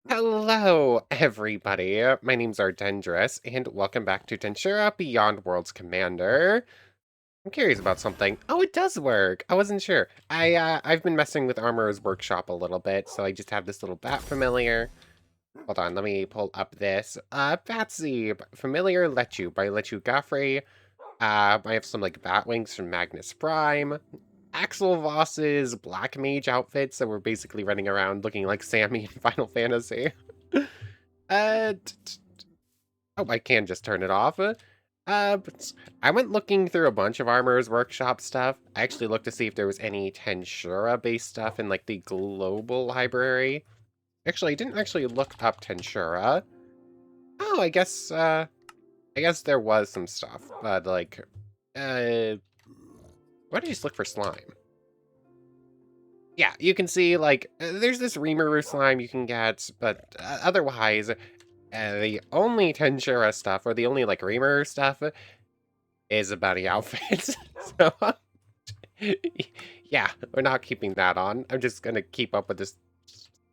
Hello, everybody. My name's Ardendris, and welcome back to Tensura Beyond Worlds Commander. I'm curious about something. Oh, it does work. I wasn't sure. I've been messing with Armorer's Workshop a little bit, so I just have this little bat familiar. Hold on, let me pull up this. Batsy, familiar Lechu by Lechu Gaffrey. I have some like bat wings from Magnus Prime. Axel Voss's Black Mage outfits, so we're basically running around looking like Sammy in Final Fantasy. Uh, oh, I can just turn it off. But I went looking through a bunch of Armorer's Workshop stuff. I actually looked to see if there was any Tensura-based stuff in, like, the global library. Actually, I didn't actually look up Tensura. Oh, I guess there was some stuff, but, like, why did you just look for slime? Yeah, you can see, like, there's this Rimuru slime you can get, but otherwise, the only Tensura stuff, or the only, like, Rimuru stuff, is a bunny outfit. So, yeah, we're not keeping that on. I'm just gonna keep up with this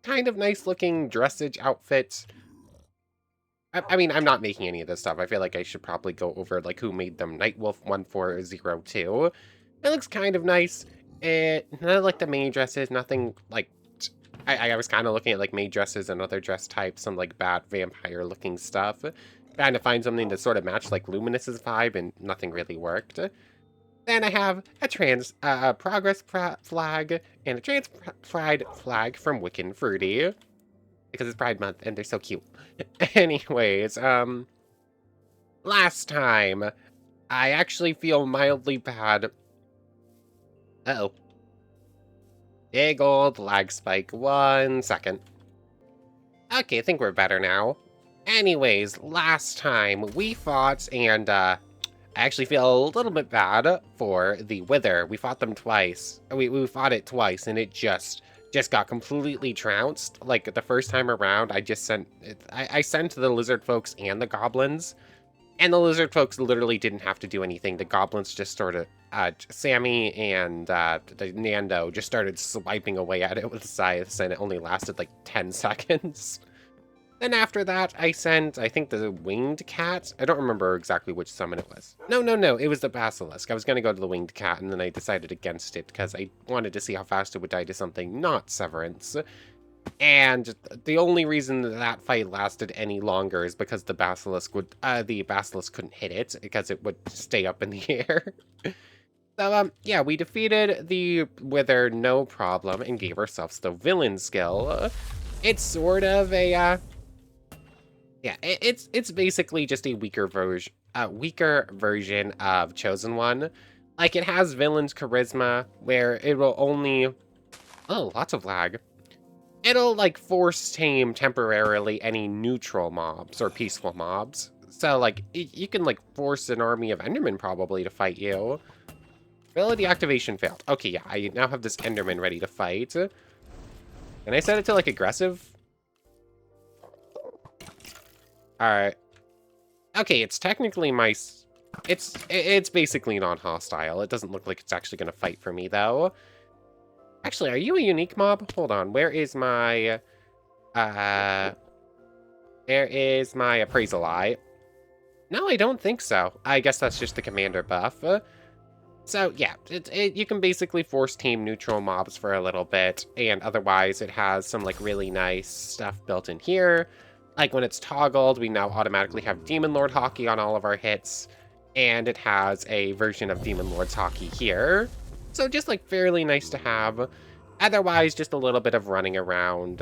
kind of nice-looking dressage outfit. I mean, I'm not making any of this stuff. I feel like I should probably go over, like, who made them. Nightwolf1402. It looks kind of nice. None of, like, the main dresses, nothing, like, I was kind of looking at, like, maid dresses and other dress types, some, like, bad vampire-looking stuff. Trying to find something to sort of match, like, Luminous's vibe, and nothing really worked. Then I have a progress flag and a trans pride flag from Wiccan Fruity, because it's Pride Month, and they're so cute. Anyways, last time, I actually feel mildly bad. Uh-oh. Big old lag spike. 1 second. Okay, I think we're better now. Anyways, last time we fought, and I actually feel a little bit bad for the Wither. We fought them twice. We fought it twice, and it just got completely trounced. Like, the first time around, I just sent... I sent the lizard folks and the goblins, and the lizard folks literally didn't have to do anything. The goblins just sort of... Sammy and the Nando just started swiping away at it with scythes, and it only lasted like 10 seconds. Then after that, I sent, I think, the winged cat. I don't remember exactly which summon it was. No, it was the basilisk. I was going to go to the winged cat, and then I decided against it because I wanted to see how fast it would die to something not Severance. And the only reason that fight lasted any longer is because the basilisk couldn't hit it because it would stay up in the air. So, yeah, we defeated the Wither no problem and gave ourselves the villain skill. It's sort of a, yeah, it's basically just a weaker version of Chosen One. Like, it has villain's charisma, where it will only... Oh, lots of lag. It'll, like, force tame temporarily any neutral mobs or peaceful mobs. So, like, you can, like, force an army of Endermen probably to fight you. Ability activation failed. Okay, yeah, I now have this Enderman ready to fight. Can I set it to, like, aggressive? Alright. Okay, it's technically my... It's basically non-hostile. It doesn't look like it's actually going to fight for me, though. Actually, are you a unique mob? Hold on, where is my... There is my appraisal eye. No, I don't think so. I guess that's just the commander buff. So, yeah, you can basically force team neutral mobs for a little bit, and otherwise it has some, like, really nice stuff built in here. Like, when it's toggled, we now automatically have Demon Lord Hockey on all of our hits, and it has a version of Demon Lord's Hockey here. So just, like, fairly nice to have. Otherwise, just a little bit of running around,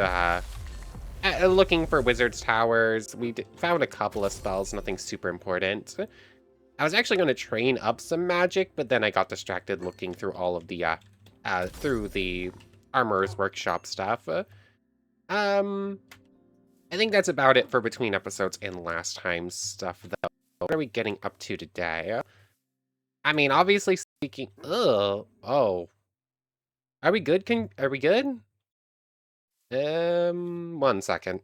looking for Wizard's Towers. We found a couple of spells, nothing super important. I was actually going to train up some magic, but then I got distracted looking through all of the, through the Armorer's Workshop stuff. I think that's about it for between episodes and last time's stuff, though. What are we getting up to today? I mean, obviously speaking... Ugh. Oh. Are we good? Are we good? 1 second.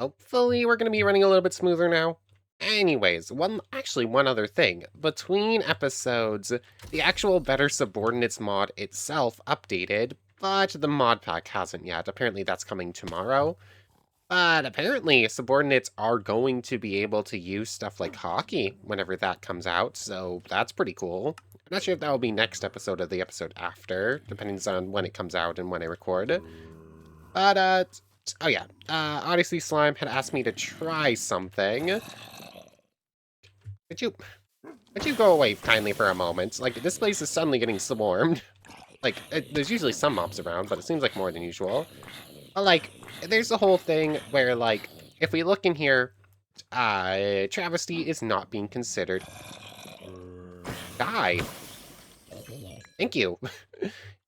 Hopefully we're going to be running a little bit smoother now. Anyways, one other thing. Between episodes, the actual Better Subordinates mod itself updated, but the mod pack hasn't yet. Apparently that's coming tomorrow. But apparently subordinates are going to be able to use stuff like hockey whenever that comes out, so that's pretty cool. I'm not sure if that will be next episode or the episode after, depending on when it comes out and when I record. But, oh yeah, Odyssey Slime had asked me to try something. Would you go away kindly for a moment? Like, this place is suddenly getting swarmed. Like, there's usually some mobs around, but it seems like more than usual. But, like, there's the whole thing where, like, if we look in here, travesty is not being considered. Die. Thank you.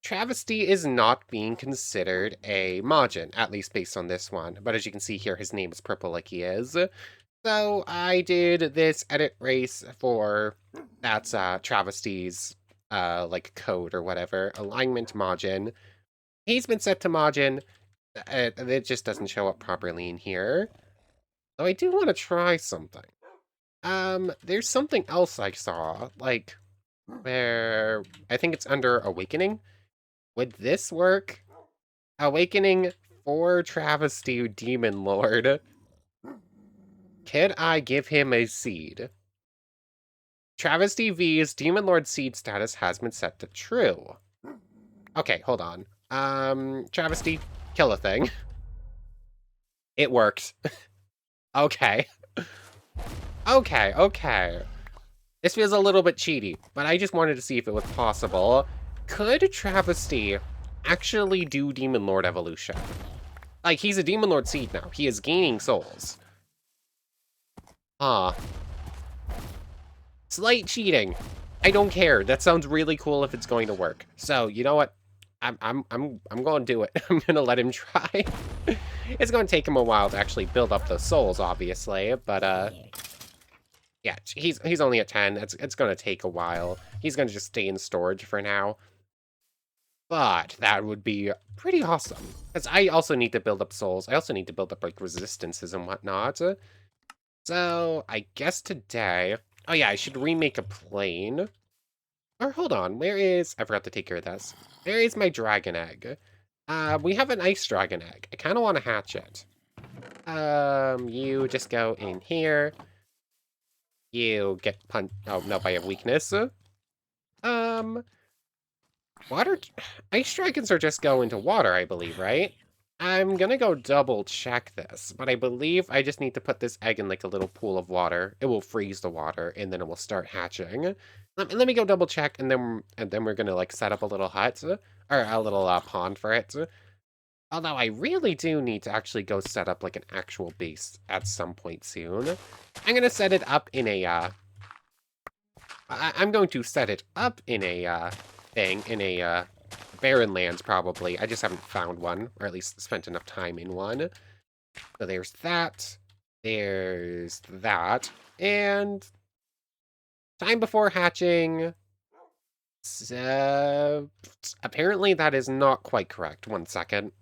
Travesty is not being considered a Majin, at least based on this one. But as you can see here, his name is purple like he is. So I did this edit race for that's Travesty's like code or whatever. Alignment Majin. He's been set to Majin. It just doesn't show up properly in here. So I do want to try something. There's something else I saw, like, where I think it's under Awakening. Would this work? Awakening for Travesty Demon Lord. Could I give him a seed? Travesty V's Demon Lord seed status has been set to true. Okay, hold on. Travesty, kill a thing. It worked. Okay. Okay. This feels a little bit cheaty, but I just wanted to see if it was possible. Could Travesty actually do Demon Lord evolution? Like, he's a Demon Lord seed now. He is gaining souls. Slight cheating. I don't care. That sounds really cool if it's going to work. So, you know what? I'm going to do it. I'm going to let him try. It's going to take him a while to actually build up those souls, obviously, but yeah, he's only at 10. It's going to take a while. He's going to just stay in storage for now. But that would be pretty awesome. Because I also need to build up souls. I also need to build up, like, resistances and whatnot. So, I guess today... Oh yeah, I should remake a plane. Or hold on, where is... I forgot to take care of this. Where is my dragon egg? We have an ice dragon egg. I kind of want to hatch it. You just go in here. You get punched... Oh, no, by a weakness. Water... Ice dragons are just go into water, I believe, right? I'm gonna go double check this, but I believe I just need to put this egg in like a little pool of water. It will freeze the water, and then it will start hatching. Let me go double check, and then we're gonna like set up a little hut, or a little pond for it. Although I really do need to actually go set up like an actual base at some point soon. I'm gonna set it up in a I'm going to set it up in a barren lands, probably. I just haven't found one, or at least spent enough time in one. So there's that. There's that. And time before hatching. So, apparently that is not quite correct. 1 second.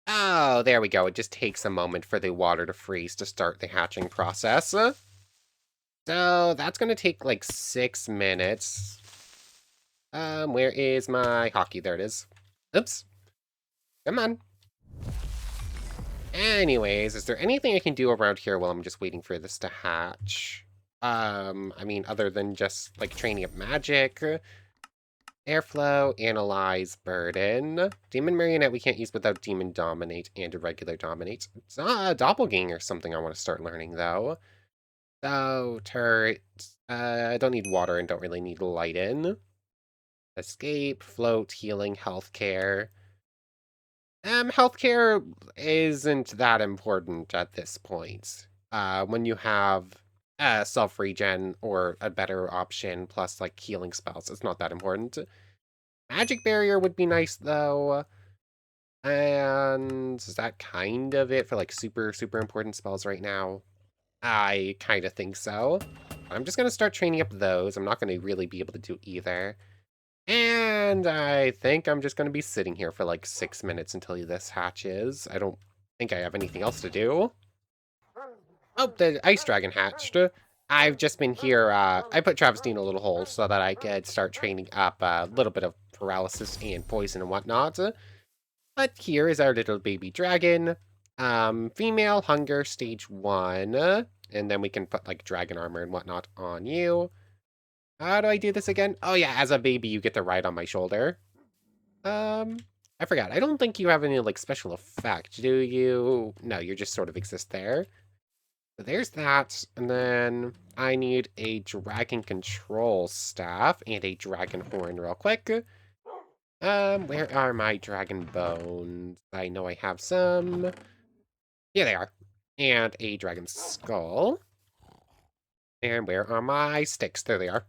Oh, there we go. It just takes a moment for the water to freeze to start the hatching process. So that's going to take like 6 minutes. Where is my hockey? There it is. Oops. Come on. Anyways, is there anything I can do around here while I'm just waiting for this to hatch? I mean, other than just, like, training up magic, airflow, analyze, burden. Demon Marionette we can't use without Demon Dominate and Irregular Dominate. It's not a Doppelganger or something I want to start learning, though. So, turret. I don't need water and don't really need light in. Escape, float, healing, healthcare. Healthcare isn't that important at this point. When you have self-regen or a better option plus like healing spells, it's not that important. Magic barrier would be nice though. And is that kind of it for like super important spells right now? I kind of think so. I'm just going to start training up those. I'm not going to really be able to do either. And I think I'm just going to be sitting here for like 6 minutes until this hatches. I don't think I have anything else to do. Oh, the ice dragon hatched. I've just been here, I put Travesty in a little hole so that I could start training up a little bit of paralysis and poison and whatnot. But here is our little baby dragon. Female hunger stage 1. And then we can put like dragon armor and whatnot on you. How do I do this again? Oh yeah, as a baby you get to ride on my shoulder. I forgot. I don't think you have any like special effect, do you? No, you just sort of exist there. So there's that, and then I need a dragon control staff and a dragon horn real quick. Where are my dragon bones? I know I have some. Here they are. And a dragon skull. And where are my sticks? There they are.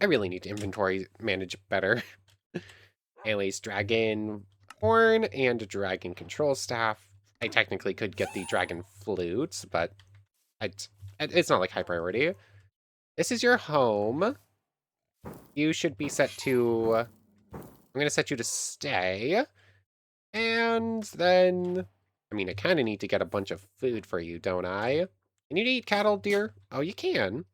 I really need to inventory manage better. Anyways, dragon horn and dragon control staff. I technically could get the dragon flute, but it's not like high priority. This is your home. You should be set to... I'm going to set you to stay. And then... I mean, I kind of need to get a bunch of food for you, don't I? Can you eat cattle, dear? Oh, you can.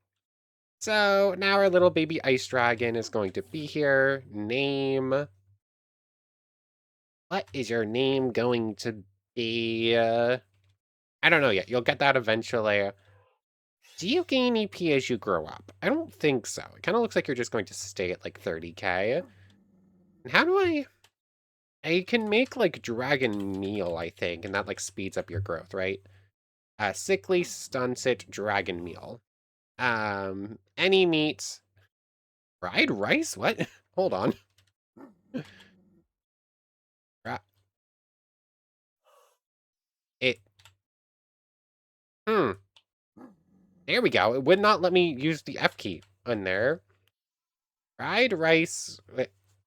So, now our little baby ice dragon is going to be here. Name... What is your name going to be? I don't know yet. You'll get that eventually. Do you gain EP as you grow up? I don't think so. It kind of looks like you're just going to stay at like 30k. And how do I can make like dragon meal, I think, and that like speeds up your growth, right? Sickly stunts it dragon meal. Any meat. Fried rice? What? Hold on. It. Hmm. There we go. It would not let me use the F key on there. Fried rice.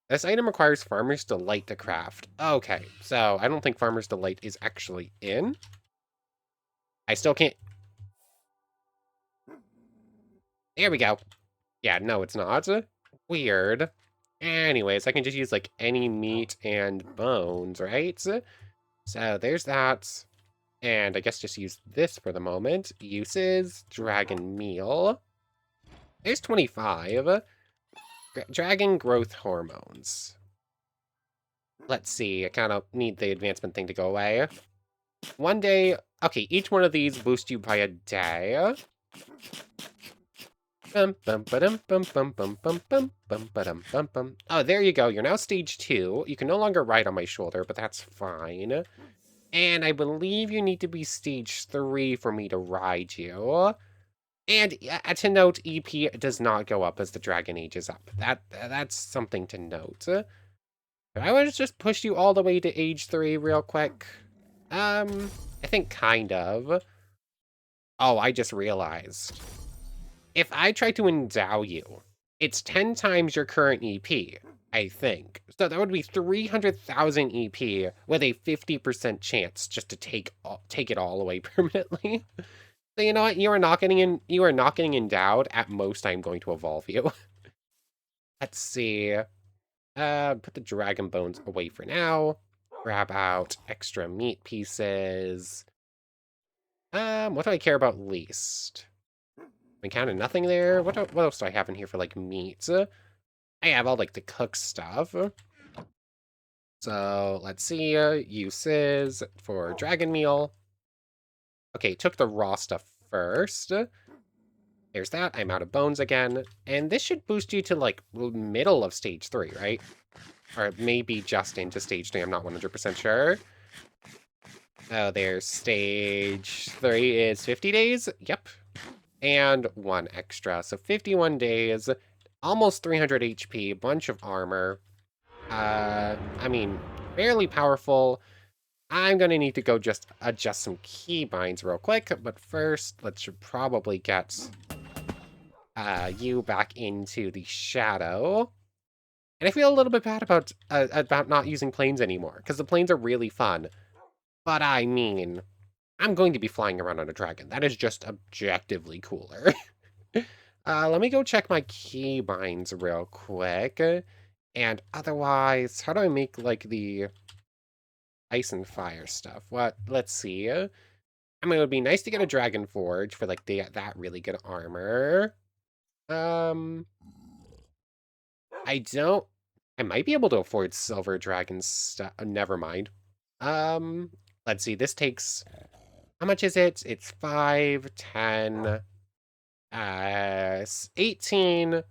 This item requires Farmer's Delight to craft. Okay, so I don't think Farmer's Delight is actually in. I still can't... There we go. Yeah, no, it's not. Weird. Anyways, I can just use, like, any meat and bones, right? So there's that. And I guess just use this for the moment. Uses, dragon meal. There's 25. Dragon growth hormones. Let's see, I kind of need the advancement thing to go away. One day, okay, each one of these boosts you by a day. Oh, there you go. You're now stage 2. You can no longer ride on my shoulder, but that's fine. And I believe you need to be stage 3 for me to ride you. And to note, EP does not go up as the dragon ages up. That's something to note. I would just push you all the way to age 3 real quick. I think kind of. Oh, I just realized. If I try to endow you, it's 10 times your current EP, I think. So that would be 300,000 EP with a 50% chance just to take it all away permanently. So you know what? You are not getting endowed. At most, I'm going to evolve you. Let's see. Put the dragon bones away for now. Grab out extra meat pieces. What do I care about least? I counted nothing there. What else do I have in here for like meats? I have all like the cook stuff. So let's see. Uses for dragon meal. Okay, took the raw stuff first. There's that. I'm out of bones again. And this should boost you to like middle of stage 3, right? Or maybe just into stage 3. I'm not 100% sure. Oh, there's stage 3 is 50 days. Yep. And 1 extra. So 51 days, almost 300 HP, bunch of armor. I mean, fairly powerful. I'm going to need to go just adjust some keybinds real quick. But first, let's probably get you back into the shadow. And I feel a little bit bad about not using planes anymore, because the planes are really fun. But I mean, I'm going to be flying around on a dragon. That is just objectively cooler. Let me go check my keybinds real quick. And otherwise, how do I make, like, the ice and fire stuff? What? Let's see. I mean, it would be nice to get a Dragon Forge for, like, that really good armor. I don't... I might be able to afford Silver Dragon stuff. Never mind. Let's see. This takes... How much is it? It's 5, 10, 18...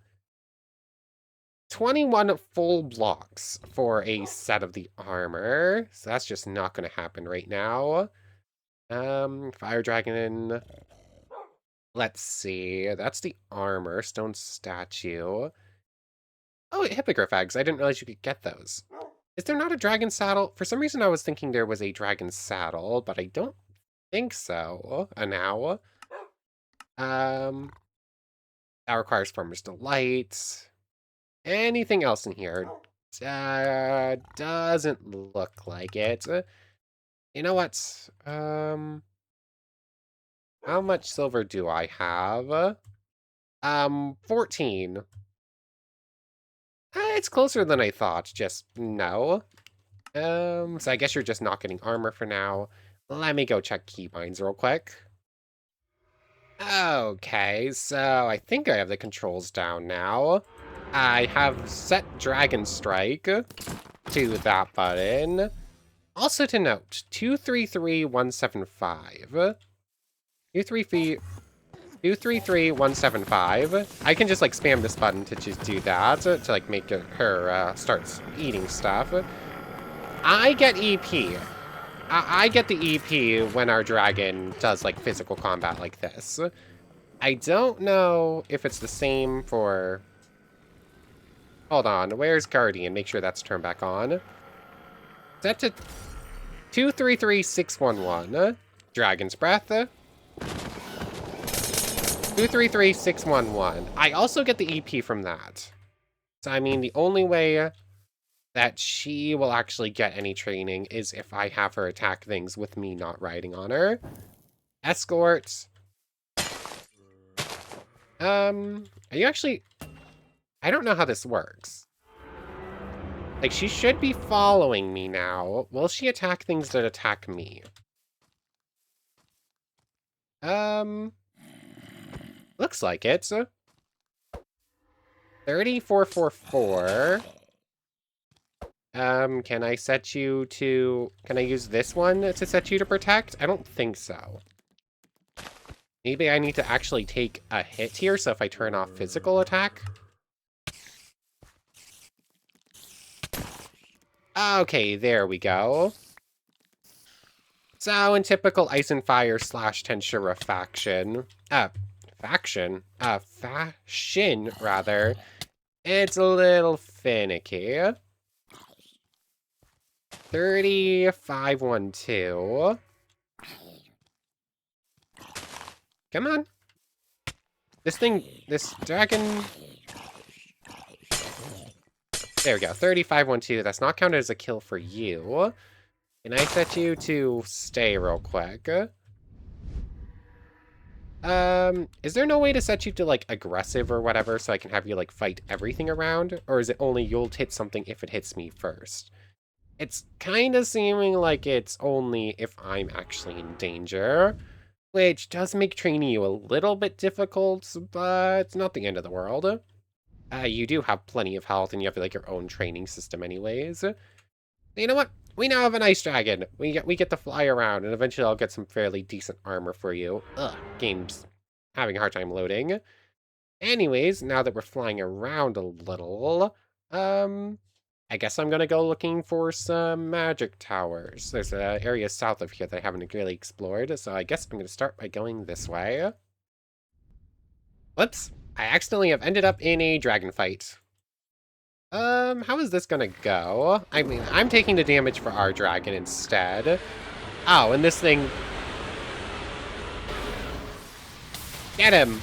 21 full blocks for a set of the armor. So that's just not going to happen right now. Fire Dragon. Let's see. That's the armor. Stone statue. Oh, hippogriff eggs. I didn't realize you could get those. Is there not a dragon saddle? For some reason, I was thinking there was a dragon saddle, but I don't think so. Now. That requires Farmer's Delight. Anything else in here? Doesn't look like it. You know what? How much silver do I have? 14. It's closer than I thought, just no. So I guess you're just not getting armor for now. Let me go check keybinds real quick. Okay, so I think I have the controls down now. I have set Dragon Strike to that button. Also to note, 233175. 233175. I can just like spam this button to just do that to like make her start eating stuff. I get EP. I get the EP when our dragon does like physical combat like this. I don't know if it's the same for... Hold on, where's Guardian? Make sure that's turned back on. Set to 233611. Dragon's Breath. 233611. I also get the EP from that. So, I mean, the only way that she will actually get any training is if I have her attack things with me not riding on her. Escort. Are you actually... I don't know how this works. Like, she should be following me now. Will she attack things that attack me? Looks like it. 3444. Can I set you to... Can I use this one to set you to protect? I don't think so. Maybe I need to actually take a hit here, so if I turn off physical attack... Okay, there we go. So, in typical Ice and Fire / Tensura fashion, rather, it's a little finicky. 3512. Come on. This dragon... There we go, 3512. That's not counted as a kill for you. Can I set you to stay real quick? Is there no way to set you to, like, aggressive or whatever so I can have you, like, fight everything around? Or is it only you'll hit something if it hits me first? It's kind of seeming like it's only if I'm actually in danger, which does make training you a little bit difficult, but it's not the end of the world. You do have plenty of health, and you have, like, your own training system anyways. You know what? We now have an ice dragon. We get to fly around, and eventually I'll get some fairly decent armor for you. Ugh, game's having a hard time loading. Anyways, now that we're flying around a little, I guess I'm gonna go looking for some magic towers. There's an area south of here that I haven't really explored, so I guess I'm gonna start by going this way. Whoops. I accidentally have ended up in a dragon fight. How is this gonna go? I mean, I'm taking the damage for our dragon instead. Oh, and this thing... Get him!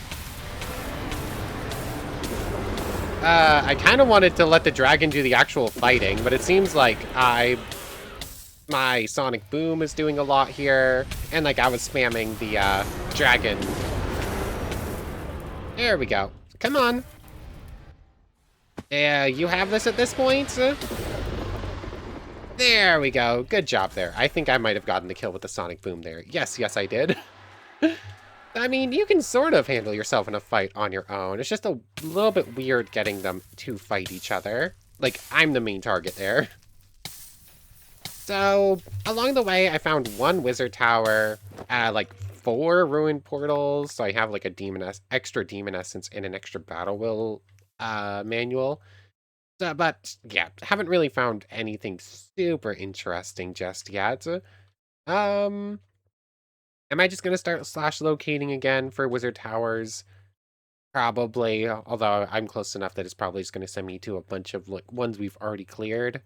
I kind of wanted to let the dragon do the actual fighting, but it seems like my sonic boom is doing a lot here, and like I was spamming the dragon. There we go. Come on. Yeah, you have this at this point? There we go. Good job there. I think I might have gotten the kill with the sonic boom there. Yes, yes, I did. I mean, you can sort of handle yourself in a fight on your own. It's just a little bit weird getting them to fight each other. Like, I'm the main target there. So, along the way, I found one wizard tower, like 4 ruined portals, so I have like a extra demon essence and an extra battle will manual. So, but yeah, haven't really found anything super interesting just yet. Am I just gonna start slash locating again for wizard towers? Probably, although I'm close enough that it's probably just gonna send me to a bunch of like ones we've already cleared.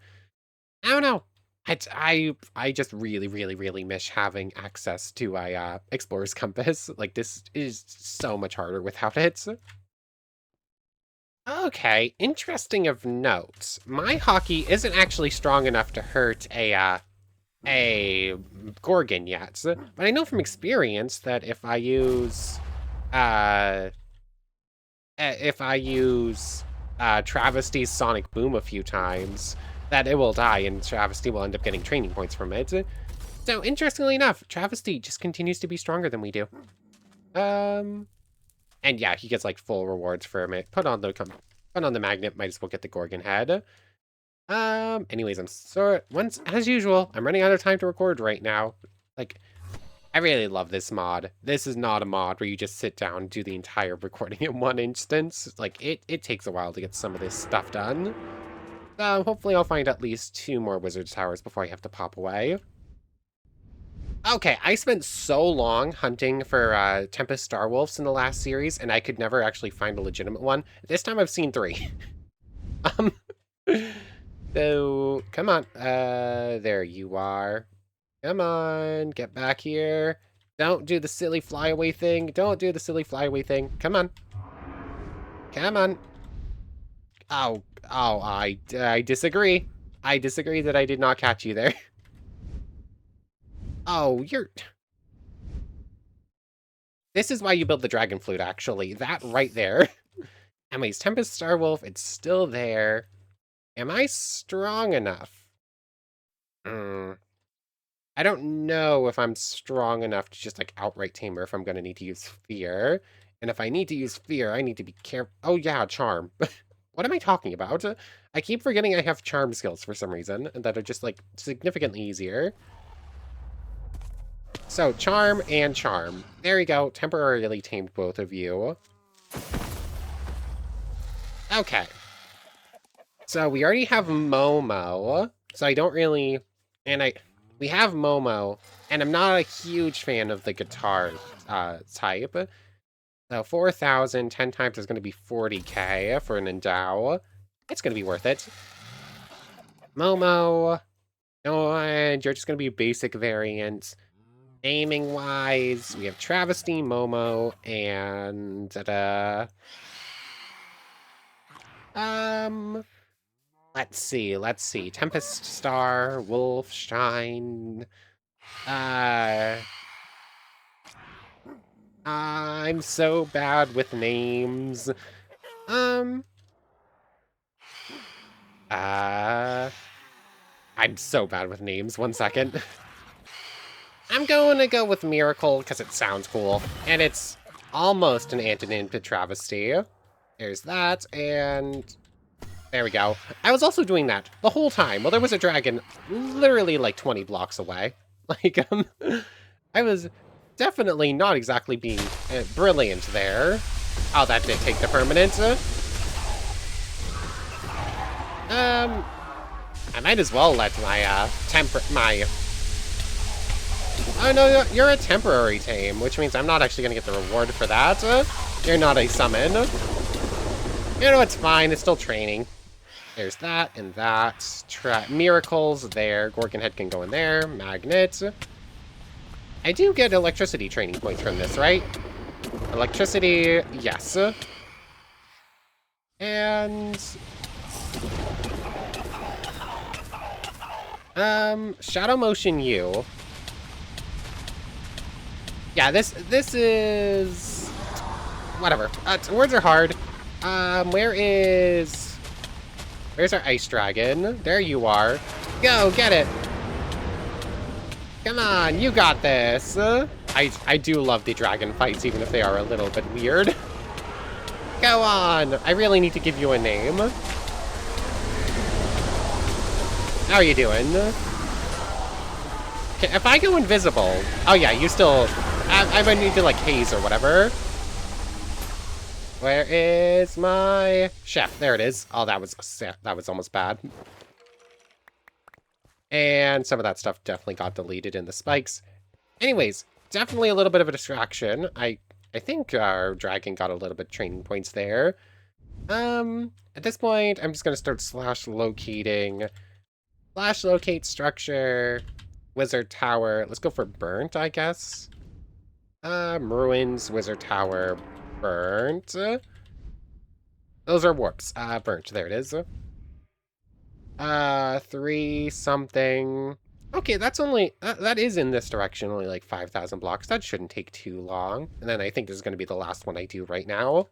I don't know. I just really, really, really miss having access to a Explorer's Compass. Like, this is so much harder without it. Okay, interesting of note. My hockey isn't actually strong enough to hurt a Gorgon yet, but I know from experience that if I use Travesty's Sonic Boom a few times, that it will die and Travesty will end up getting training points from it. So, interestingly enough, Travesty just continues to be stronger than we do. And yeah, he gets like full rewards for it. Put on the magnet, might as well get the Gorgon head. Anyways, as usual, I'm running out of time to record right now. Like, I really love this mod. This is not a mod where you just sit down and do the entire recording in one instance. Like, it takes a while to get some of this stuff done. So hopefully I'll find at least 2 more wizard towers before I have to pop away. Okay, I spent so long hunting for Tempest Starwolves in the last series, and I could never actually find a legitimate one. This time I've seen 3. So, come on. There you are. Come on, get back here. Don't do the silly flyaway thing. Don't do the silly flyaway thing. Come on. Come on. Oh, I disagree. I disagree that I did not catch you there. Oh, This is why you build the Dragon Flute, actually. That right there. Anyways, Tempest Starwolf, it's still there. Am I strong enough? I don't know if I'm strong enough to just, like, outright tame her if I'm gonna need to use Fear. And if I need to use Fear, I need to be careful. Oh, yeah, Charm. What am I talking about? I keep forgetting I have Charm skills for some reason that are just, like, significantly easier. So, Charm and Charm. There you go. Temporarily tamed both of you. Okay. So, we already have Momo. So, I don't really... We have Momo, and I'm not a huge fan of the guitar type. So 4,000, 10 times is going to be 40k for an endow. It's going to be worth it. Momo. No, and you're just going to be basic variant. Aiming-wise, we have Travesty, Momo, and... Let's see. Tempest Star, Wolfshine. I'm so bad with names. I'm so bad with names. 1 second. I'm going to go with Miracle because it sounds cool. And it's almost an antonym to Travesty. There's that, and... There we go. I was also doing that the whole time. Well, there was a dragon literally like 20 blocks away. Like, I was definitely not exactly being brilliant there. Oh, that did take the permanent. I might as well let my, Oh, no, you're a temporary tame, which means I'm not actually going to get the reward for that. You're not a summon. You know, it's fine. It's still training. There's that and that. Miracles there. Gorgon Head can go in there. Magnet. I do get electricity training points from this, right? Electricity, yes. And... Shadow Motion U. Yeah, this is... Whatever. Words are hard. Where's our ice dragon? There you are. Go, get it! Come on, you got this! I do love the dragon fights, even if they are a little bit weird. Go on! I really need to give you a name. How are you doing? Okay, if I go invisible... Oh yeah, you still... I might need to, like, haze or whatever. Where is my chef? There it is. Oh, that was almost bad. And some of that stuff definitely got deleted in the spikes. Anyways, definitely a little bit of a distraction. I think our dragon got a little bit of training points there. At this point, I'm just going to start slash locating. Slash locate structure. Wizard tower. Let's go for burnt, I guess. Ruins, wizard tower, burnt. Those are warps. Burnt. There it is. 3 something. Okay, that's only... that is in this direction, only like 5,000 blocks. That shouldn't take too long. And then I think this is going to be the last one I do right now.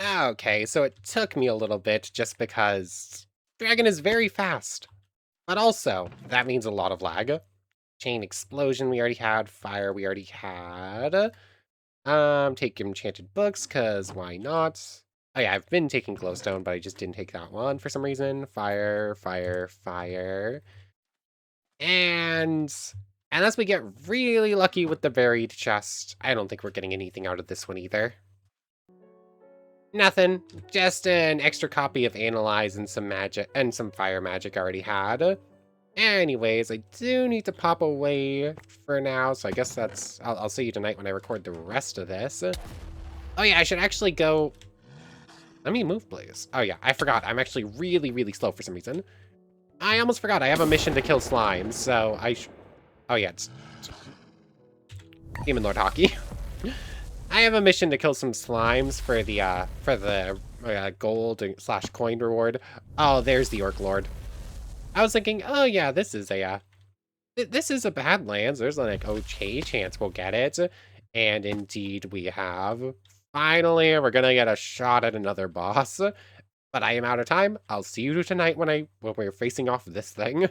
Okay, so it took me a little bit just because dragon is very fast. But also, that means a lot of lag. Chain explosion we already had. Fire we already had. Take enchanted books, because why not? Oh yeah, I've been taking glowstone, but I just didn't take that one for some reason. Fire, fire, fire. And unless we get really lucky with the buried chest, I don't think we're getting anything out of this one either. Nothing. Just an extra copy of Analyze and some magic and some fire magic I already had. Anyways, I do need to pop away for now, so I guess that's... I'll see you tonight when I record the rest of this. Oh yeah, I should actually go... Let me move, please. Oh yeah, I forgot. I'm actually really, really slow for some reason. I almost forgot. I have a mission to kill slimes, so oh yeah, it's... Demon Lord Hockey. I have a mission to kill some slimes for the gold / coin reward. Oh, there's the Orc Lord. I was thinking, oh yeah, this is a Badlands. There's like, okay, chance we'll get it. And indeed we have. Finally, we're gonna get a shot at another boss. But I am out of time. I'll see you tonight when we're facing off this thing.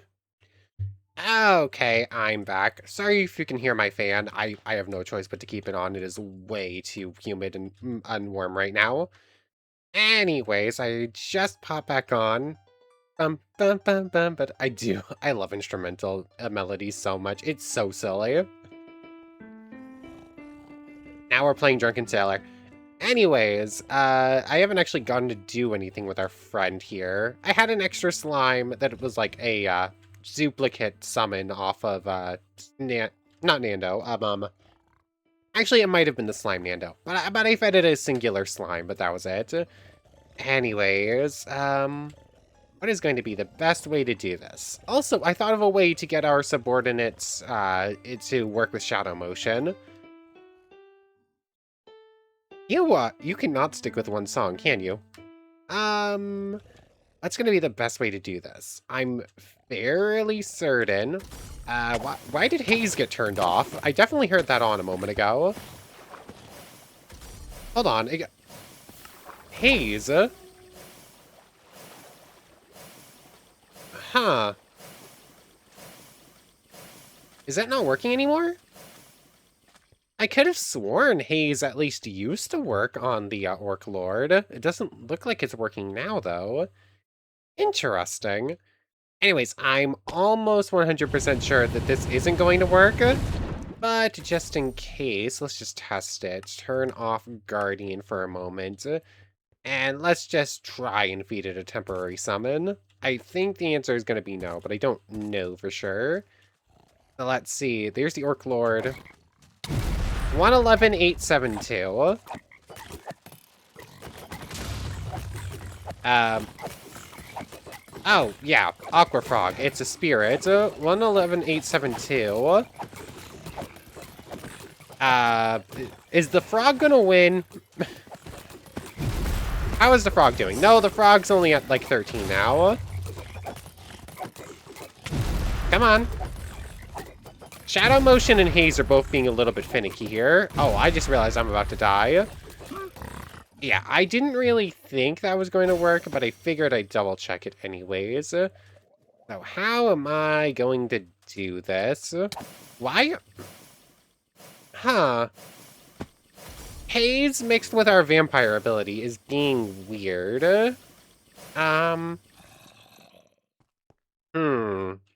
Okay, I'm back. Sorry if you can hear my fan. I have no choice but to keep it on. It is way too humid and warm right now. Anyways, I just popped back on. But I love instrumental melodies so much. It's so silly. Now we're playing Drunken Sailor. Anyways, I haven't actually gotten to do anything with our friend here. I had an extra slime that was like a duplicate summon off of not Nando. Actually it might have been the slime Nando, but I fed it a singular slime, but that was it. Anyways, what is going to be the best way to do this? Also, I thought of a way to get our subordinates to work with shadow motion. You cannot stick with one song, can you? That's gonna be the best way to do this. I'm fairly certain. Why did Haze get turned off? I definitely heard that on a moment ago. Hold on. Haze? Huh. Is that not working anymore? I could have sworn Haze at least used to work on the Orc Lord. It doesn't look like it's working now, though. Interesting. Anyways, I'm almost 100% sure that this isn't going to work. But just in case, let's just test it. Turn off Guardian for a moment. And let's just try and feed it a temporary summon. I think the answer is going to be no, but I don't know for sure. So let's see. There's the Orc Lord. 111872. Oh, yeah. Aqua Frog. It's a spirit. 111872. Is the frog gonna win? How is the frog doing? No, the frog's only at like 13 now. Come on. Shadow Motion and Haze are both being a little bit finicky here. Oh, I just realized I'm about to die. Yeah, I didn't really think that was going to work, but I figured I'd double check it anyways. So how am I going to do this? Why? Huh. Haze mixed with our vampire ability is being weird. Um...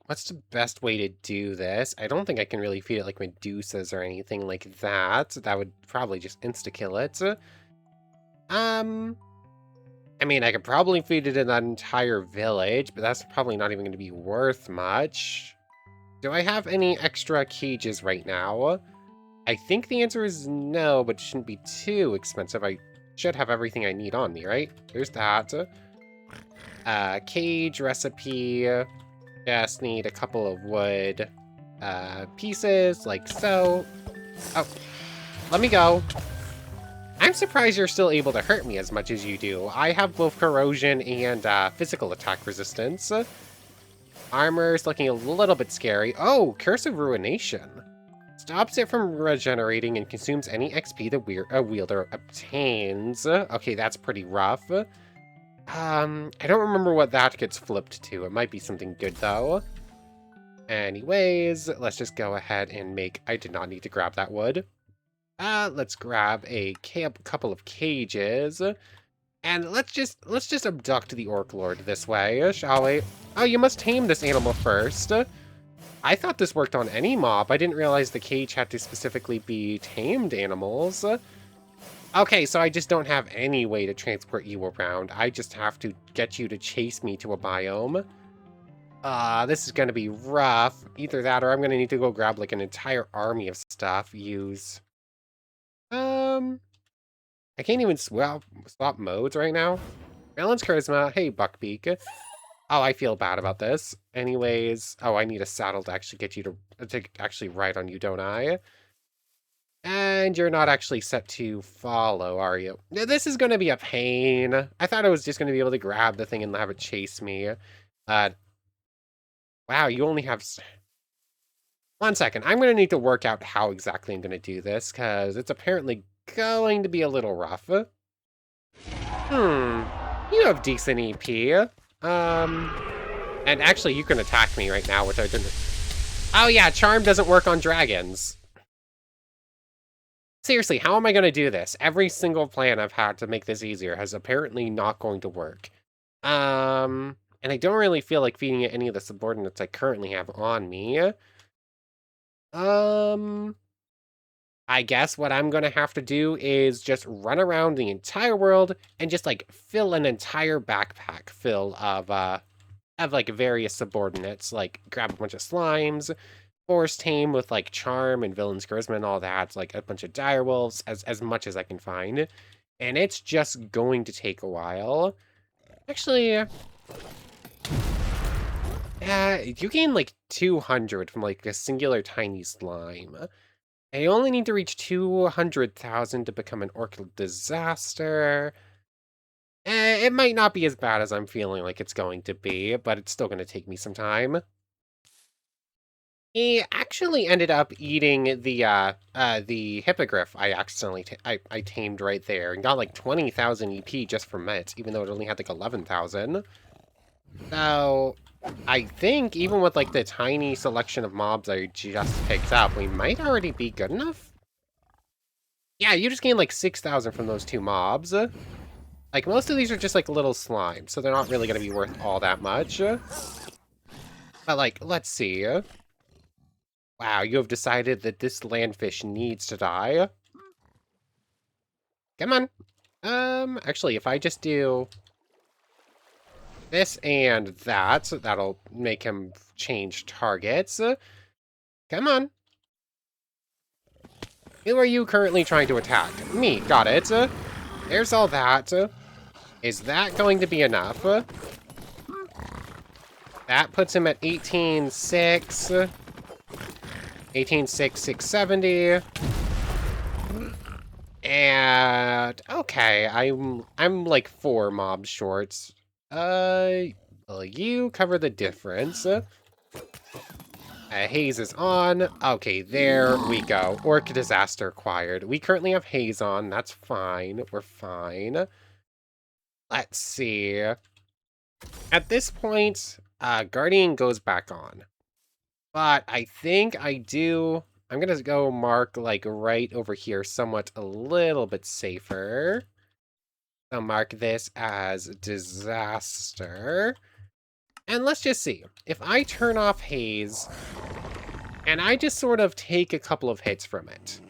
What's the best way to do this? I don't think I can really feed it like Medusas or anything like that. That would probably just insta-kill it. I mean, I could probably feed it in that entire village, but that's probably not even going to be worth much. Do I have any extra cages right now? I think the answer is no, but it shouldn't be too expensive. I should have everything I need on me, right? There's that. Cage recipe. Just need a couple of wood pieces, like so. Oh, let me go. I'm surprised you're still able to hurt me as much as you do. I have both corrosion and physical attack resistance. Armor's looking a little bit scary. Oh, Curse of Ruination. Stops it from regenerating and consumes any XP the wielder obtains. Okay, that's pretty rough. I don't remember what that gets flipped to. It might be something good, though. Anyways, let's just go ahead and make... I did not need to grab that wood. Let's grab a couple of cages. And let's just abduct the Orc Lord this way, shall we? Oh, you must tame this animal first. I thought this worked on any mob. I didn't realize the cage had to specifically be tamed animals. Okay, so I just don't have any way to transport you around. I just have to get you to chase me to a biome. This is gonna be rough. Either that or I'm gonna need to go grab like an entire army of stuff. Use... I can't even swap modes right now. Balance Charisma. Hey, Buckbeak. Oh, I feel bad about this. Anyways, oh, I need a saddle to actually get you to actually ride on you, don't I? And you're not actually set to follow, are you? This is going to be a pain. I thought I was just going to be able to grab the thing and have it chase me. Wow, you only have... 1 second. I'm going to need to work out how exactly I'm going to do this, because it's apparently going to be a little rough. You have decent EP. And actually, you can attack me right now, which I didn't... Oh yeah, Charm doesn't work on dragons. Seriously, how am I going to do this? Every single plan I've had to make this easier has apparently not going to work. And I don't really feel like feeding it any of the subordinates I currently have on me. I guess what I'm going to have to do is just run around the entire world and just, like, fill an entire backpack full of like, various subordinates. Like, grab a bunch of slimes, force tame with, like, charm and villain's charisma and all that. Like, a bunch of direwolves, as much as I can find. And it's just going to take a while. Actually... you gain, like, 200 from, like, a singular tiny slime. I only need to reach 200,000 to become an orc disaster. It might not be as bad as I'm feeling like it's going to be, but it's still going to take me some time. He actually ended up eating the hippogriff I accidentally I tamed right there and got like 20,000 EP just from it, even though it only had like 11,000. So I think even with like the tiny selection of mobs I just picked up, we might already be good enough. Yeah, you just gained like 6,000 from those 2 mobs. Like, most of these are just like little slimes, so they're not really going to be worth all that much. But like, let's see. Wow, you have decided that this landfish needs to die. Come on. Actually, if I just do this and that, that'll make him change targets. Come on. Who are you currently trying to attack? Me, got it. There's all that. Is that going to be enough? That puts him at 18,600. 18,670. And okay, I'm like 4 mobs short. Will you cover the difference? Haze is on. Okay, there we go. Orc disaster acquired. We currently have Haze on. That's fine. We're fine. Let's see. At this point, Guardian goes back on. But I think I do... I'm gonna go mark, like, right over here, somewhat a little bit safer. I'll mark this as disaster. And let's just see. If I turn off haze, and I just sort of take a couple of hits from it,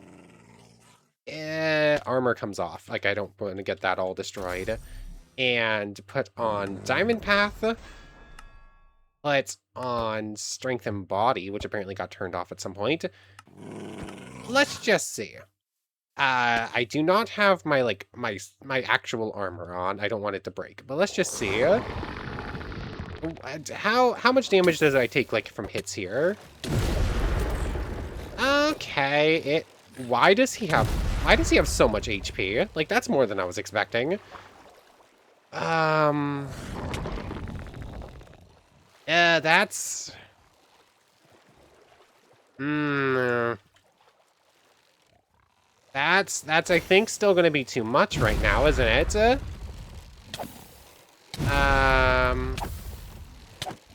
armor comes off. Like, I don't want to get that all destroyed. And put on Diamond Path. Put on Strength and Body, which apparently got turned off at some point. Let's just see. I do not have my, like, my actual armor on. I don't want it to break. But let's just see. How much damage does I take, like, from hits here? Okay, why does he have so much HP? Like, that's more than I was expecting. That's... That's, I think, still gonna be too much right now, isn't it?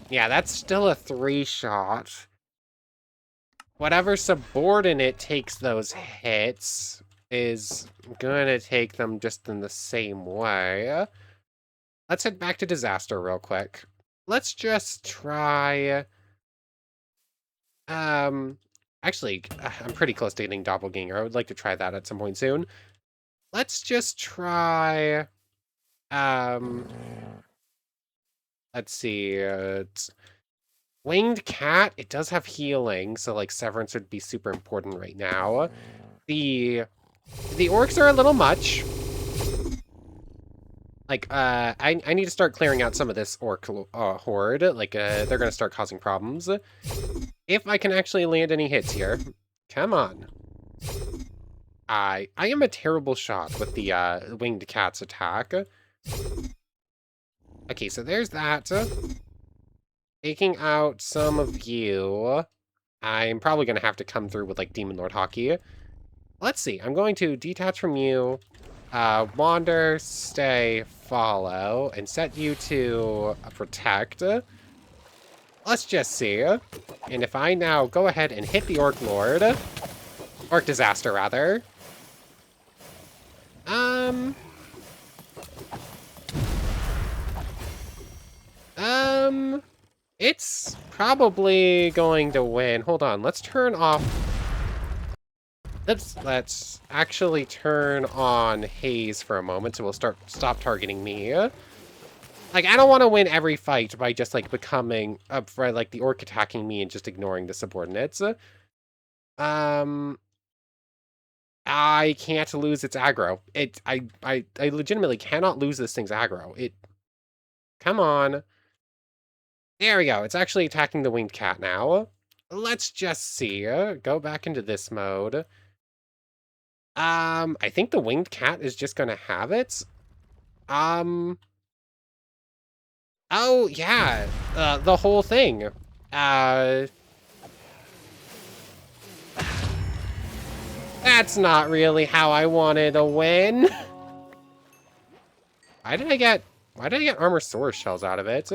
Yeah, that's still a 3-shot. Whatever subordinate takes those hits is gonna take them just in the same way. Let's head back to disaster real quick. Let's just try... Actually, I'm pretty close to getting doppelganger. I would like to try that at some point soon. Let's just try... Let's see, it's Winged Cat. It does have healing, so, like, Severance would be super important right now. The orcs are a little much. Like, I need to start clearing out some of this orc horde. Like, they're gonna start causing problems. If I can actually land any hits here. Come on. I am a terrible shot with the Winged Cat's attack. Okay, so there's that. Taking out some of you. I'm probably going to have to come through with, like, Demon Lord Hockey. Let's see. I'm going to detach from you, wander, stay, follow, and set you to protect. Let's just see. And if I now go ahead and hit the Orc Lord, Orc Disaster, rather. It's probably going to win. Hold on, let's turn off... Let's actually turn on haze for a moment, so we'll stop targeting me. Like, I don't want to win every fight by just, like, becoming up for, like, the orc attacking me and just ignoring the subordinates. I can't lose its aggro. I legitimately cannot lose this thing's aggro. Come on. There we go. It's actually attacking the winged cat now. Let's just see. Go back into this mode. I think the winged cat is just gonna have it. Oh, yeah. The whole thing. That's not really how I wanted to win. Why did I get armor source shells out of it?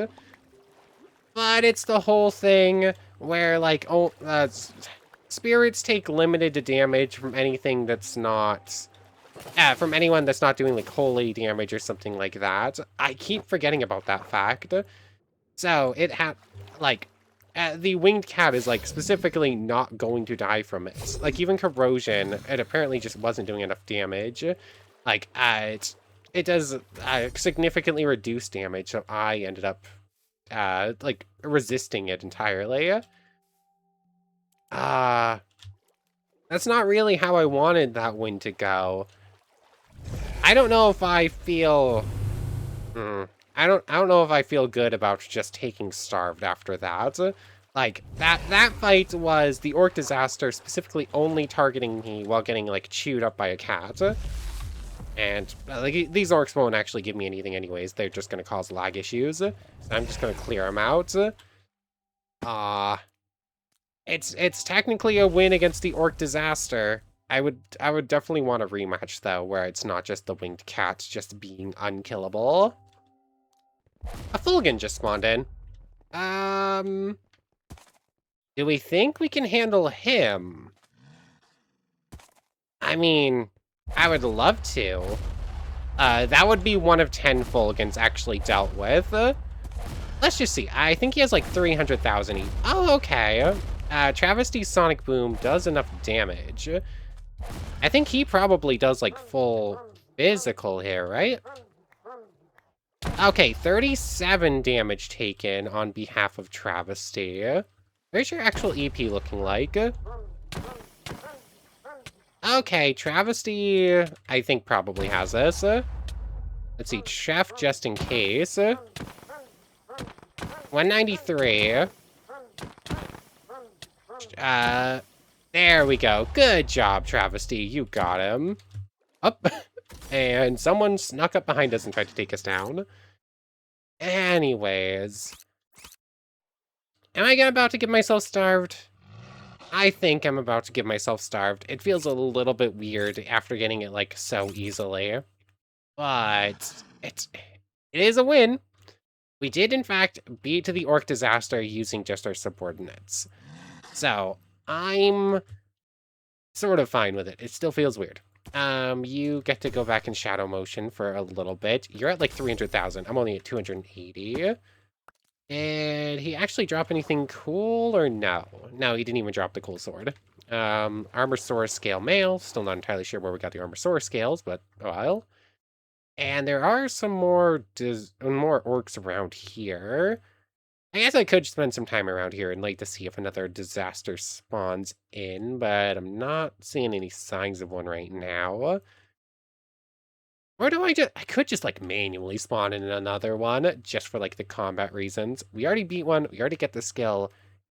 But it's the whole thing where, like, spirits take limited damage from anything that's not... from anyone that's not doing, like, holy damage or something like that. I keep forgetting about that fact. So, it had, like... the winged cat is, like, specifically not going to die from it. Like, even corrosion, it apparently just wasn't doing enough damage. Like, it does significantly reduce damage, so I ended up... like, resisting it entirely. That's not really how I wanted that win to go. I don't know if I feel... I don't know if I feel good about just taking starved after that. Like, that fight was the Orc Disaster specifically only targeting me while getting, like, chewed up by a cat. And, like, these orcs won't actually give me anything anyways. They're just going to cause lag issues. So I'm just going to clear them out. It's technically a win against the Orc Disaster. I would definitely want a rematch, though, where it's not just the winged cat just being unkillable. A Fulgen just spawned in. Do we think we can handle him? I mean, I would love to. That would be one of 10 Fulgans actually dealt with. Let's just see. I think he has like 300,000 each. Oh, okay. Travesty's Sonic Boom does enough damage. I think he probably does like full physical here, right? Okay, 37 damage taken on behalf of Travesty. Where's your actual EP looking like? Okay, Travesty, I think probably has this. Let's see, Chef just in case. 193. There we go. Good job, Travesty. You got him. Up. And someone snuck up behind us and tried to take us down. Anyways. Am I about to get myself starved? I think I'm about to get myself starved. It feels a little bit weird after getting it, like, so easily. But it is a win. We did, in fact, beat the Orc Disaster using just our subordinates. So, I'm sort of fine with it. It still feels weird. You get to go back in shadow motion for a little bit. You're at like 300,000. I'm only at 280. Did he actually drop anything cool or no? No, he didn't even drop the cool sword. Armorsaurus scale male. Still not entirely sure where we got the Armorsaurus scales, but oh well. And there are some more orcs around here. I guess I could spend some time around here and like to see if another disaster spawns in, but I'm not seeing any signs of one right now. Or do I could just like manually spawn in another one just for like the combat reasons. We already beat one, we already get the skill.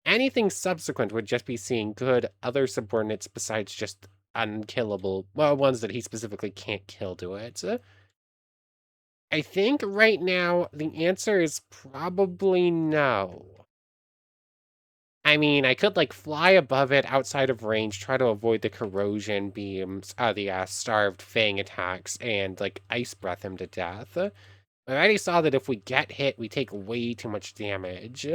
Anything subsequent would just be seeing good other subordinates besides just unkillable, well, ones that he specifically can't kill to it. I think right now the answer is probably no. I mean, I could like fly above it outside of range, try to avoid the corrosion beams, the starved fang attacks, and like ice breath him to death. I already saw that if we get hit, we take way too much damage.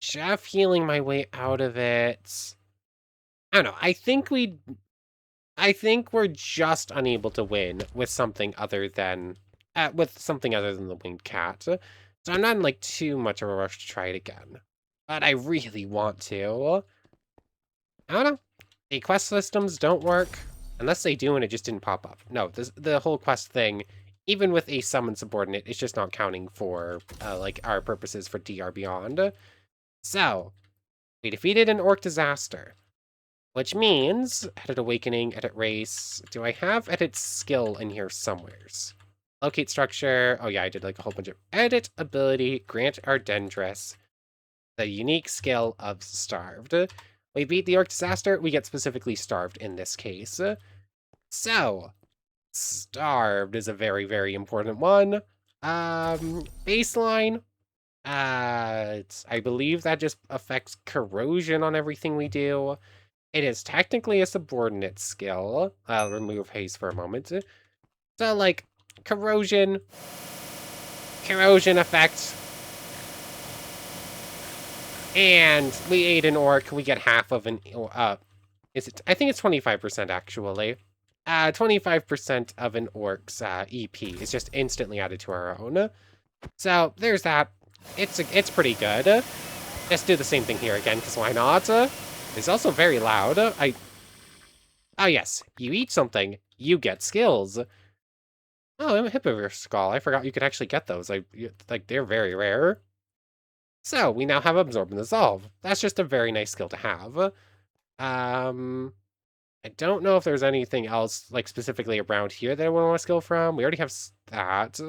Chef healing my way out of it. I don't know. I think we're just unable to win with something other than the winged cat. So I'm not in like too much of a rush to try it again. But I really want to. I don't know. The quest systems don't work. Unless they do and it just didn't pop up. No, the whole quest thing, even with a summon subordinate, it's just not counting for like our purposes for DR Beyond. So, we defeated an orc disaster. Which means, edit awakening, edit race. Do I have edit skill in here somewheres? Locate structure. Oh yeah, I did like a whole bunch of edit ability, grant our dendress, the unique skill of starved. We beat the orc disaster, we get specifically starved in this case. So, starved is a very, very important one. Baseline. I believe that just affects corrosion on everything we do. It is technically a subordinate skill. I'll remove haste for a moment. So, like, corrosion effect. And we ate an orc, we get half of an, I think it's 25% actually. 25% of an orc's EP is just instantly added to our own. So, there's that. It's pretty good. Let's do the same thing here again, because why not? It's also very loud. Oh yes, you eat something, you get skills. Oh, I'm a Hippogriff Skull. I forgot you could actually get those. Like, they're very rare. So, we now have Absorb and Dissolve. That's just a very nice skill to have. I don't know if there's anything else, like, specifically around here that I want to skill from. We already have that.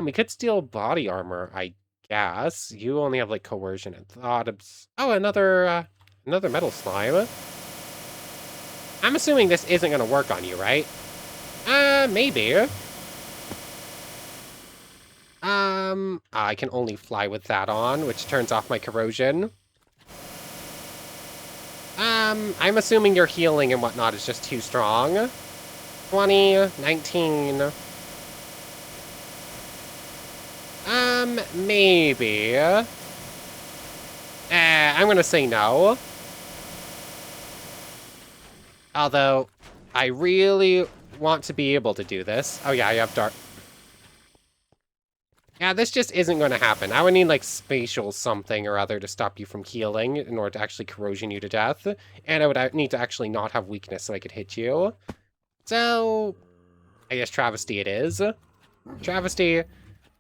We could steal body armor, I guess. You only have, like, coercion and thought. Oh, another metal slime. I'm assuming this isn't going to work on you, right? Maybe. I can only fly with that on, which turns off my corrosion. I'm assuming your healing and whatnot is just too strong. 20, 19. Maybe. I'm gonna say no. Although, I really want to be able to do this. Oh yeah, I have dark. Yeah, this just isn't going to happen. I would need, like, spatial something or other to stop you from healing in order to actually corrosion you to death. And I would need to actually not have weakness so I could hit you. So, I guess Travesty it is. Travesty,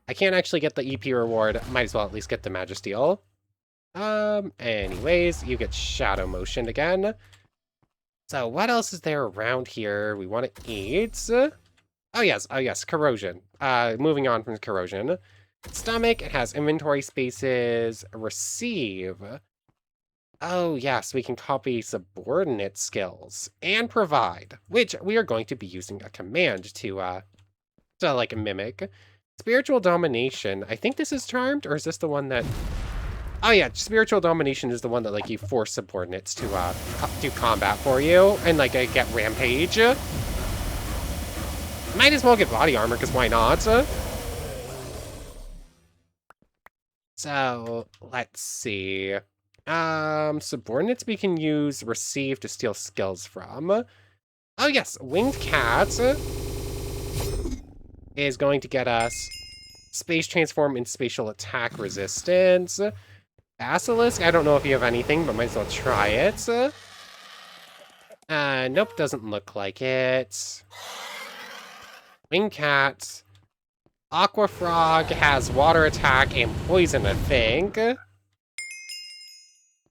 I can't actually get the EP reward. Might as well at least get the Magisteel. Anyways, you get Shadow Motion again. So, what else is there around here we want to eat? Oh yes, corrosion. Moving on from corrosion. Stomach, it has inventory spaces. Receive. Oh yes, we can copy subordinate skills. And provide, which we are going to be using a command to like mimic. Spiritual domination. I think this is charmed, or is this the one that... Oh yeah, spiritual domination is the one that, like, you force subordinates to do combat for you, and, like, get rampage. Might as well get body armor, because why not? So, let's see. Subordinates we can use receive to steal skills from. Oh yes, Winged Cat is going to get us Space Transform and Spatial Attack Resistance. Basilisk, I don't know if you have anything, but might as well try it. Nope, doesn't look like it. Winged Cat. Aqua Frog has water attack and poison, I think.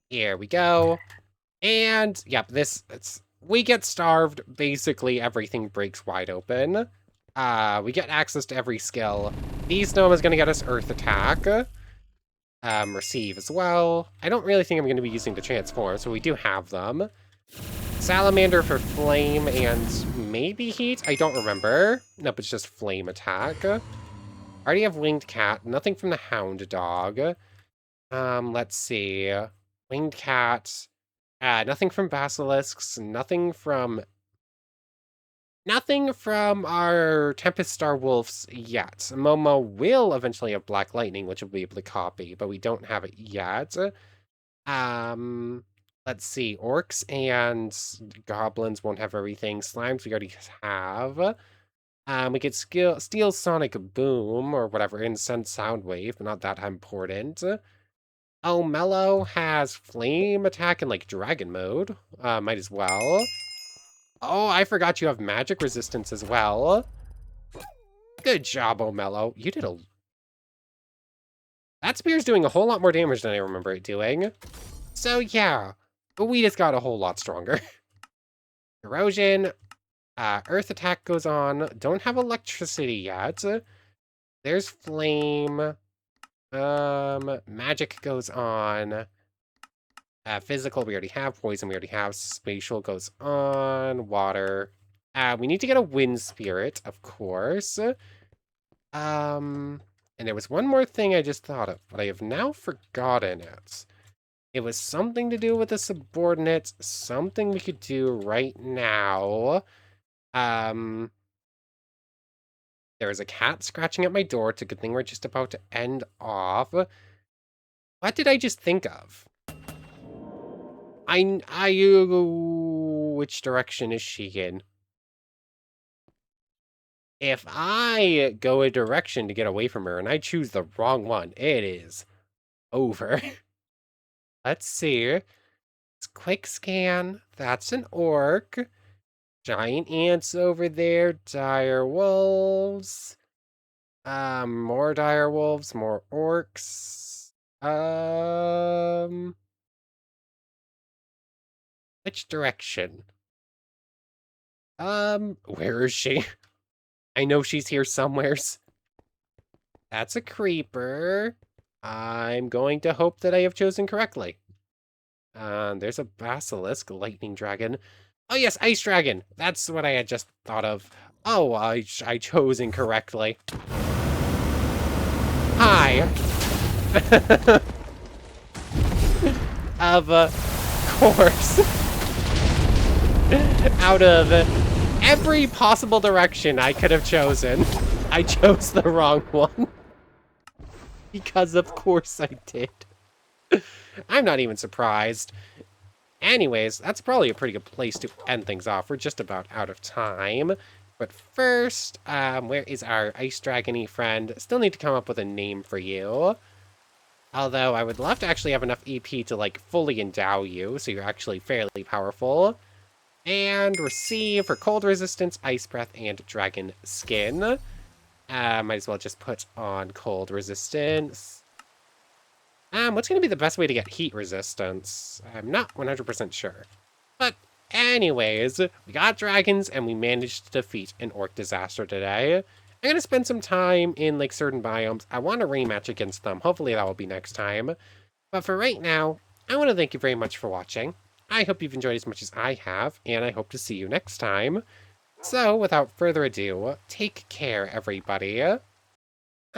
Here we go. And, yep, we get starved. Basically, everything breaks wide open. We get access to every skill. Beast Gnome is going to get us Earth Attack. Receive as well. I don't really think I'm going to be using the Transform, so we do have them. Salamander for Flame and maybe Heat? I don't remember. Nope, it's just Flame Attack. I already have Winged Cat. Nothing from the Hound Dog. Let's see. Winged Cat. Nothing from Basilisks. Nothing from our Tempest Star Wolves yet. Momo will eventually have Black Lightning, which we'll be able to copy, but we don't have it yet. Let's see. Orcs and goblins won't have everything. Slimes we already have. We could steal Sonic Boom or whatever, and send Soundwave, but not that important. Oh, Mellow has Flame Attack and, like, Dragon Mode. Might as well. Oh, I forgot you have Magic Resistance as well. Good job, Oh Mellow. You did That spear's doing a whole lot more damage than I remember it doing. So, yeah. But we just got a whole lot stronger. Erosion. Earth Attack goes on. Don't have Electricity yet. There's Flame. Magic goes on. Physical, we already have. Poison, we already have. Spatial goes on. Water. We need to get a Wind Spirit, of course. And there was one more thing I just thought of, but I have now forgotten it. It was something to do with the subordinates. Something we could do right now. There is a cat scratching at my door. It's a good thing we're just about to end off. What did I just think of? Which direction is she in? If I go a direction to get away from her and I choose the wrong one, it is over. Let's see. It's quick scan. That's an orc. Giant ants over there. Dire wolves. More dire wolves. More orcs. Which direction? Where is she? I know she's here somewheres. That's a creeper. I'm going to hope that I have chosen correctly. There's a basilisk, lightning dragon. Oh yes, ice dragon. That's what I had just thought of. Oh, I chose incorrectly. Hi. Of course. Out of every possible direction I could have chosen, I chose the wrong one. Because of course I did. I'm not even surprised. Anyways, that's probably a pretty good place to end things off. We're just about out of time. But first, where is our ice dragony friend? Still need to come up with a name for you. Although I would love to actually have enough EP to like fully endow you, so you're actually fairly powerful. And receive for cold resistance, ice breath, and dragon skin. Might as well just put on cold resistance. What's going to be the best way to get heat resistance? I'm not 100% sure. But anyways, we got dragons and we managed to defeat an orc disaster today. I'm going to spend some time in like certain biomes. I want to rematch against them. Hopefully that will be next time. But for right now, I want to thank you very much for watching. I hope you've enjoyed as much as I have, and I hope to see you next time. So, without further ado, take care, everybody.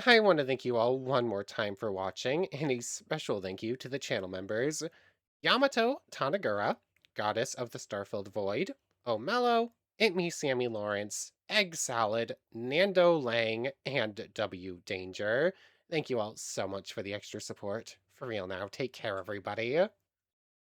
I want to thank you all one more time for watching, and a special thank you to the channel members Yamato Tanagura, Goddess of the Starfilled Void, O'Mello, It Me Sammy Lawrence, Egg Salad, Nando Lang, and W Danger. Thank you all so much for the extra support. For real now, take care, everybody.